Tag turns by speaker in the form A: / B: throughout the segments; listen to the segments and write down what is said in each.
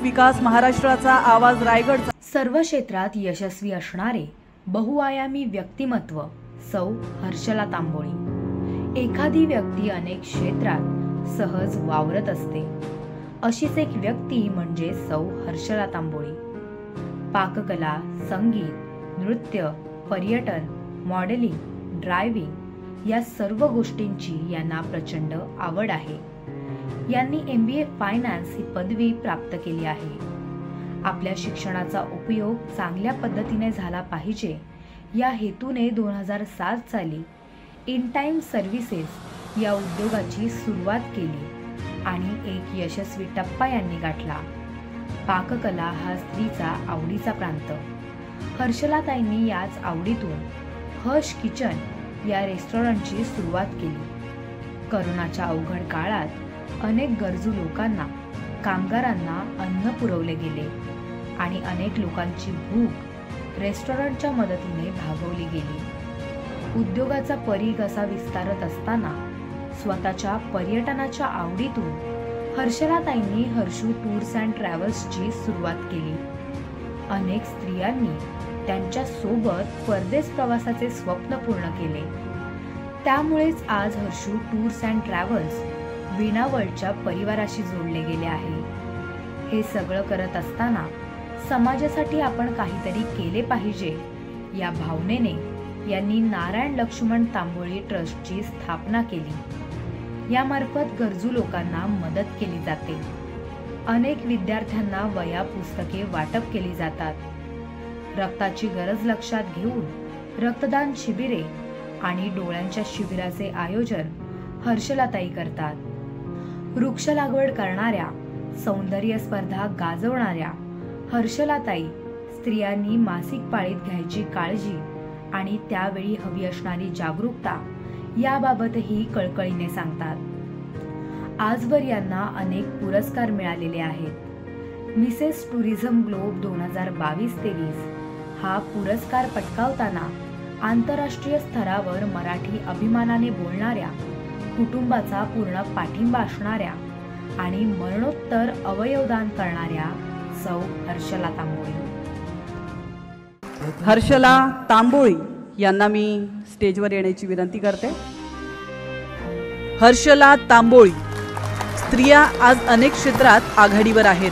A: विकास महाराष्ट्राचा आवाज रायगड।
B: सर्व क्षेत्रात यशस्वी असणारे बहुआयामी व्यक्तिमत्व सौ हर्षला तांबोळी। एखादी व्यक्ती अनेक क्षेत्रात सहज वावरत असते, अशीच एक व्यक्ती म्हणजे सौ हर्षला तांबोळी। पाककला, संगीत, नृत्य, पर्यटन, मॉडेलिंग, ड्रायव्हिंग या सर्व गोष्टींची यांना प्रचंड आवड आहे। यांनी MBA फायनान्स ही पदवी प्राप्त केली आहे। आपल्या शिक्षणाचा उपयोग चांगल्या पद्धतीने झाला पाहिजे या हेतूने 2007 साली इन टाइम सर्व्हिसेस या उद्योगाची सुरुवात केली आणि एक यशस्वी टप्पा यांनी गाठला। पाककला हा स्त्रीचा आवडीचा प्रांत। हर्षलाताईंनी याच आवडीतून हर्ष किचन या रेस्टॉरंटची सुरुवात केली। करोनाच्या अवघड काळात अनेक गरजू लोकांना, कामगारांना अन्न पुरवले गेले आणि अनेक लोकांची भूक रेस्टॉरंटच्या मदतीने भागवली गेली। उद्योगाचा परीघ असा विस्तारत असताना स्वतःच्या पर्यटनाच्या आवडीतून हर्षलाताईंनी हर्षू टूर्स अँड ट्रॅव्हल्सची सुरुवात केली। अनेक स्त्रियांनी त्यांच्या सोबत परदेश प्रवासाचे स्वप्न पूर्ण केले। त्यामुळेच आज हर्षू टूर्स अँड ट्रॅव्हल्स विणावळच्या परिवाराशी जोडले गेले आहे। हे सगळं करत असताना समाजासाठी आपण काहीतरी केले पाहिजे या भावनेने यांनी नारायण लक्ष्मण तांबोळी ट्रस्टची स्थापना केली। यामार्फत गरजू लोकांना मदत केली जाते। अनेक विद्यार्थ्यांना वह्या पुस्तके वाटप केली जातात। रक्ताची गरज लक्षात घेऊन रक्तदान शिबिरे आणि डोळ्यांच्या शिबिराचे आयोजन हर्षलाताई करतात। वृक्ष लागवड करणाऱ्या, सौंदर्य स्पर्धा गाजवणाऱ्या हर्षलाताई स्त्रियांनी मासिक पाळीत घ्यायची काळजी आणि त्यावेळी हवी असणारी जागरूकता याबाबतही कळकळीने सांगतात। आजवर यांना अनेक पुरस्कार मिळालेले आहेत। मिसेस टुरिझम ग्लोब 2022-23 हा पुरस्कार पटकावताना आंतरराष्ट्रीय स्तरावर मराठी अभिमानाने बोलणाऱ्या, कुटुंबाचा पूर्ण पाठिंबा असणाऱ्या आणि मरणोत्तर अवयवदान करणाऱ्या सौ हर्षला तांबोळी।
A: हर्षला तांबोळी यांना मी स्टेजवर येण्याची विनंती करते। हर्षला तांबोळी स्त्रिया आज अनेक क्षेत्रात आघाडीवर आहेत।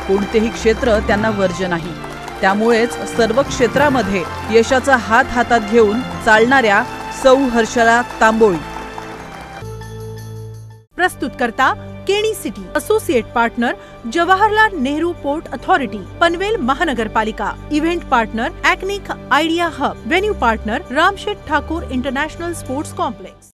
A: कोणतेही क्षेत्र त्यांना वर्ज्य नाही। त्यामुळेच सर्व क्षेत्रामध्ये यशाचा हात हातात घेऊन चालणाऱ्या सौ हर्षला तांबोळी।
C: प्रस्तुत करता Keni city, associate partner Jawaharlal Nehru port authority, Panvel महानगरपालिका, इव्हेंट पार्टनर ॲक्निक idea hub, venue partner Ramsheth Thakur international sports complex.